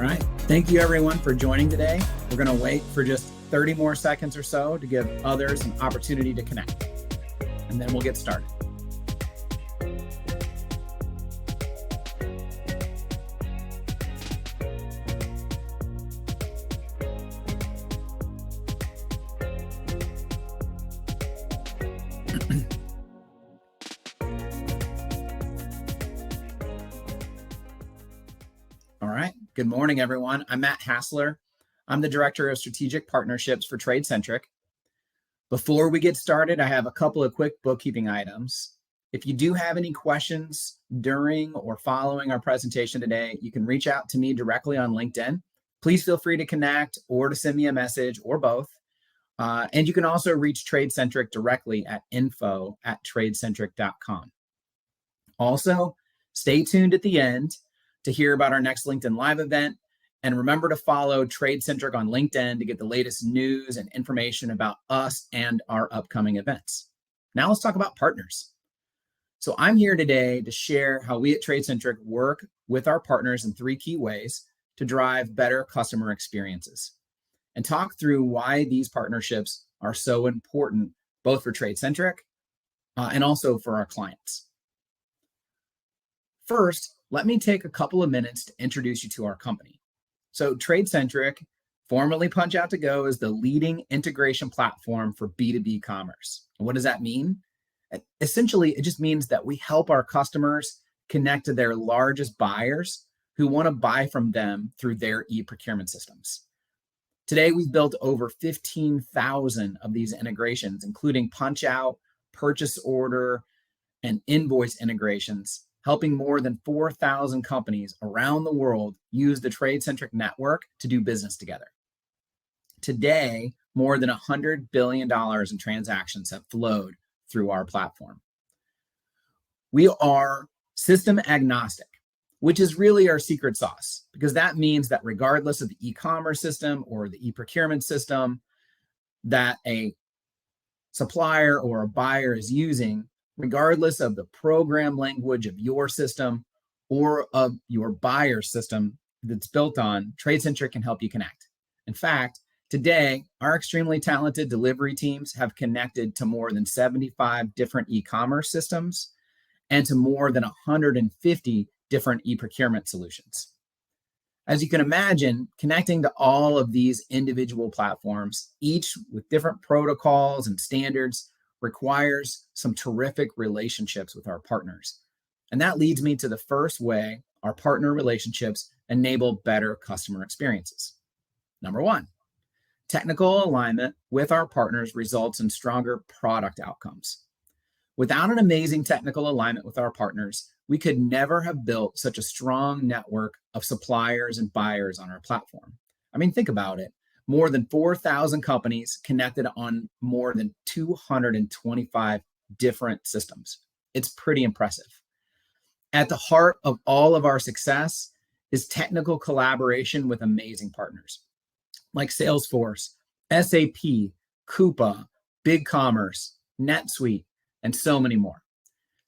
right. Thank you, everyone, for joining today. We're going to wait for just 30 more seconds or so to give others an opportunity to connect, and then we'll get started. All right. Good morning, everyone. I'm Matt Hassler. I'm the Director of Strategic Partnerships for TradeCentric. Before we get started, I have a couple of quick bookkeeping items. If you do have any questions during or following our presentation today, you can reach out to me directly on LinkedIn. Please feel free to connect or to send me a message or both. And you can also reach TradeCentric directly at info@tradecentric.com. Also, stay tuned at the end to hear about our next LinkedIn Live event. And remember to follow TradeCentric on LinkedIn to get the latest news and information about us and our upcoming events. Now let's talk about partners. So I'm here today to share how we at TradeCentric work with our partners in 3 key ways to drive better customer experiences and talk through why these partnerships are so important, both for TradeCentric and also for our clients. First, let me take a couple of minutes to introduce you to our company. So TradeCentric, formerly Punch-Out2Go, is the leading integration platform for B2B commerce. And what does that mean? Essentially, it just means that we help our customers connect to their largest buyers who want to buy from them through their e-procurement systems. Today, we've built over 15,000 of these integrations, including Punch-Out, purchase order, and invoice integrations, helping more than 4,000 companies around the world use the TradeCentric network to do business together. Today, more than $100 billion in transactions have flowed through our platform. We are system agnostic, which is really our secret sauce, because that means that regardless of the e-commerce system or the e-procurement system that a supplier or a buyer is using, regardless of the program language of your system or of your buyer system that's built on, TradeCentric can help you connect. In fact, today, our extremely talented delivery teams have connected to more than 75 different e-commerce systems and to more than 150 different e-procurement solutions. As you can imagine, connecting to all of these individual platforms, each with different protocols and standards, requires some terrific relationships with our partners. And that leads me to the first way our partner relationships enable better customer experiences. Number 1, technical alignment with our partners results in stronger product outcomes. Without an amazing technical alignment with our partners, we could never have built such a strong network of suppliers and buyers on our platform. I mean, think about it. More than 4,000 companies connected on more than 225 different systems. It's pretty impressive. At the heart of all of our success is technical collaboration with amazing partners like Salesforce, SAP, Coupa, BigCommerce, NetSuite, and so many more.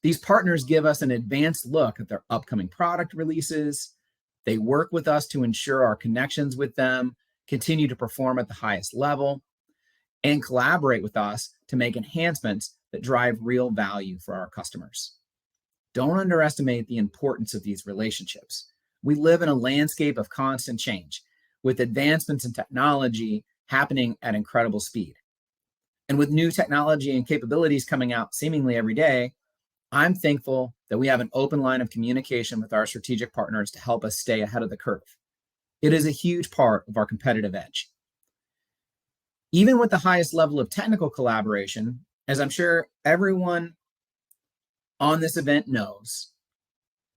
These partners give us an advanced look at their upcoming product releases. They work with us to ensure our connections with them continue to perform at the highest level, and collaborate with us to make enhancements that drive real value for our customers. Don't underestimate the importance of these relationships. We live in a landscape of constant change, with advancements in technology happening at incredible speed. And with new technology and capabilities coming out seemingly every day, I'm thankful that we have an open line of communication with our strategic partners to help us stay ahead of the curve. It is a huge part of our competitive edge. Even with the highest level of technical collaboration, as I'm sure everyone on this event knows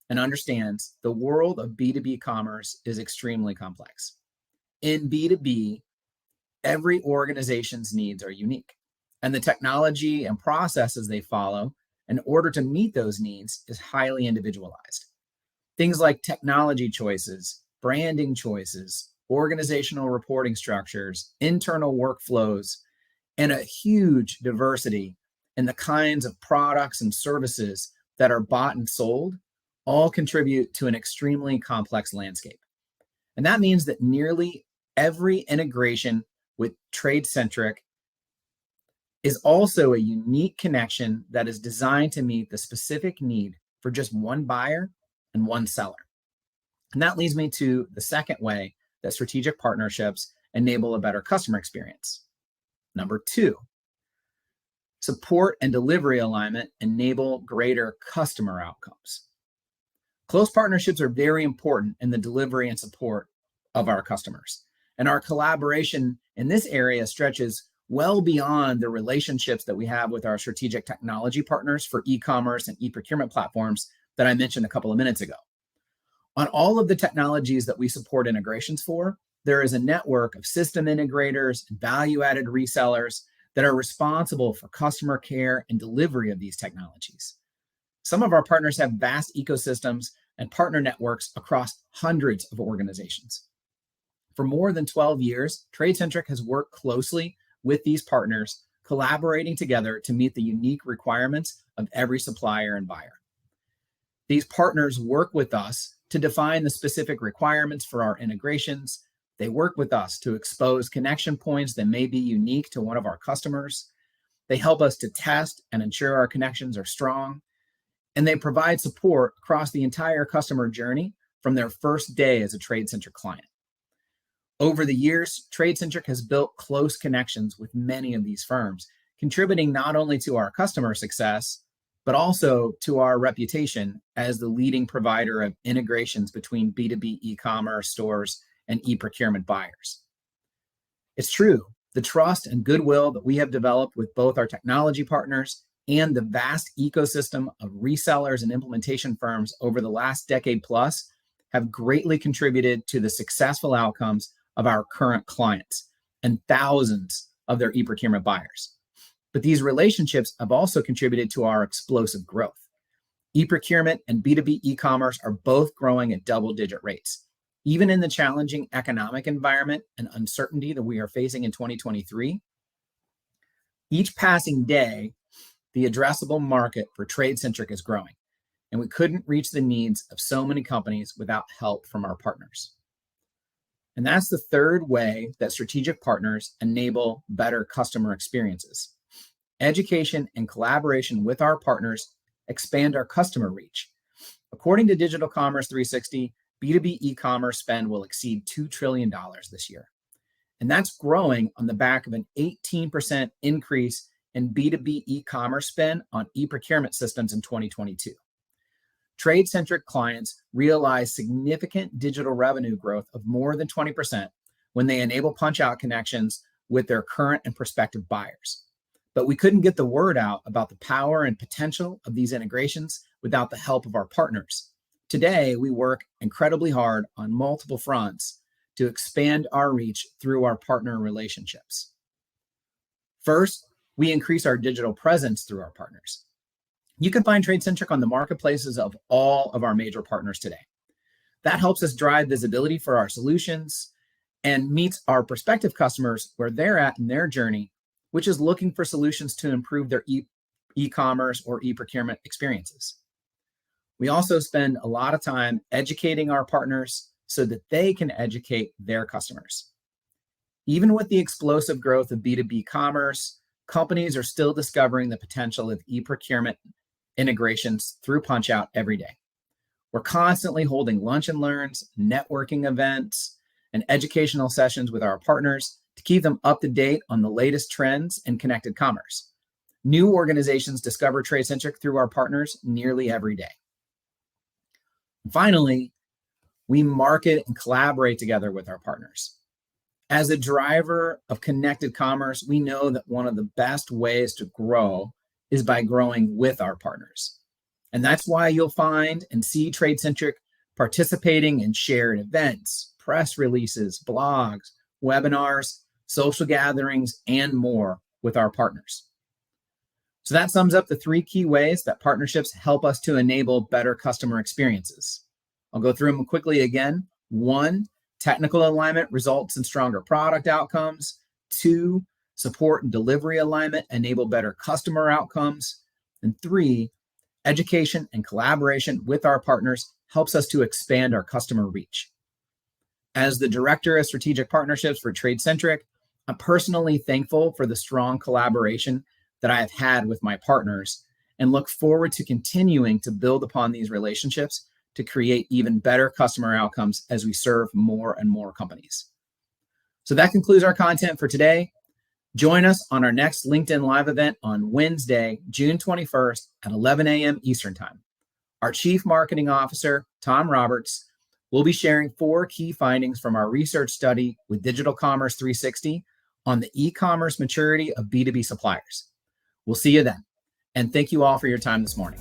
and understands, the world of B2B commerce is extremely complex. In B2B, every organization's needs are unique, and the technology and processes they follow in order to meet those needs is highly individualized. Things like technology choices, branding choices, organizational reporting structures, internal workflows, and a huge diversity in the kinds of products and services that are bought and sold all contribute to an extremely complex landscape. And that means that nearly every integration with TradeCentric is also a unique connection that is designed to meet the specific need for just one buyer and one seller. And that leads me to the second way that strategic partnerships enable a better customer experience. Number 2, support and delivery alignment enable greater customer outcomes. Close partnerships are very important in the delivery and support of our customers. And our collaboration in this area stretches well beyond the relationships that we have with our strategic technology partners for e-commerce and e-procurement platforms that I mentioned a couple of minutes ago. On all of the technologies that we support integrations for, there is a network of system integrators and value-added resellers that are responsible for customer care and delivery of these technologies. Some of our partners have vast ecosystems and partner networks across hundreds of organizations. For more than 12 years, TradeCentric has worked closely with these partners, collaborating together to meet the unique requirements of every supplier and buyer. These partners work with us to define the specific requirements for our integrations. They work with us to expose connection points that may be unique to one of our customers. They help us to test and ensure our connections are strong. And they provide support across the entire customer journey from their first day as a TradeCentric client. Over the years, TradeCentric has built close connections with many of these firms, contributing not only to our customer success, but also to our reputation as the leading provider of integrations between B2B e-commerce stores and e-procurement buyers. It's true, the trust and goodwill that we have developed with both our technology partners and the vast ecosystem of resellers and implementation firms over the last decade plus have greatly contributed to the successful outcomes of our current clients and thousands of their e-procurement buyers. But these relationships have also contributed to our explosive growth. E-procurement and B2B e-commerce are both growing at double-digit rates. Even in the challenging economic environment and uncertainty that we are facing in 2023, each passing day, the addressable market for TradeCentric is growing, and we couldn't reach the needs of so many companies without help from our partners. And that's the third way that strategic partners enable better customer experiences. Education and collaboration with our partners expand our customer reach. According to Digital Commerce 360, B2B e-commerce spend will exceed $2 trillion this year. And that's growing on the back of an 18% increase in B2B e-commerce spend on e-procurement systems in 2022. TradeCentric clients realize significant digital revenue growth of more than 20% when they enable punch-out connections with their current and prospective buyers. But we couldn't get the word out about the power and potential of these integrations without the help of our partners. Today, we work incredibly hard on multiple fronts to expand our reach through our partner relationships. First, we increase our digital presence through our partners. You can find TradeCentric on the marketplaces of all of our major partners today. That helps us drive visibility for our solutions and meets our prospective customers where they're at in their journey, which is looking for solutions to improve their e-commerce or e-procurement experiences. We also spend a lot of time educating our partners so that they can educate their customers. Even with the explosive growth of B2B commerce, companies are still discovering the potential of e-procurement integrations through PunchOut every day. We're constantly holding lunch and learns, networking events, and educational sessions with our partners to keep them up to date on the latest trends in connected commerce. New organizations discover TradeCentric through our partners nearly every day. Finally, we market and collaborate together with our partners. As a driver of connected commerce, we know that one of the best ways to grow is by growing with our partners. And that's why you'll find and see TradeCentric participating in shared events, press releases, blogs, webinars, social gatherings, and more with our partners. So that sums up the 3 key ways that partnerships help us to enable better customer experiences. I'll go through them quickly again. 1, technical alignment results in stronger product outcomes. 2, support and delivery alignment enable better customer outcomes. And 3, education and collaboration with our partners helps us to expand our customer reach. As the Director of Strategic Partnerships for TradeCentric, I'm personally thankful for the strong collaboration that I have had with my partners and look forward to continuing to build upon these relationships to create even better customer outcomes as we serve more and more companies. So that concludes our content for today. Join us on our next LinkedIn Live event on Wednesday, June 21st at 11 a.m. Eastern Time. Our Chief Marketing Officer, Tom Roberts, will be sharing 4 key findings from our research study with Digital Commerce 360 on the e-commerce maturity of B2B suppliers. We'll see you then. And thank you all for your time this morning.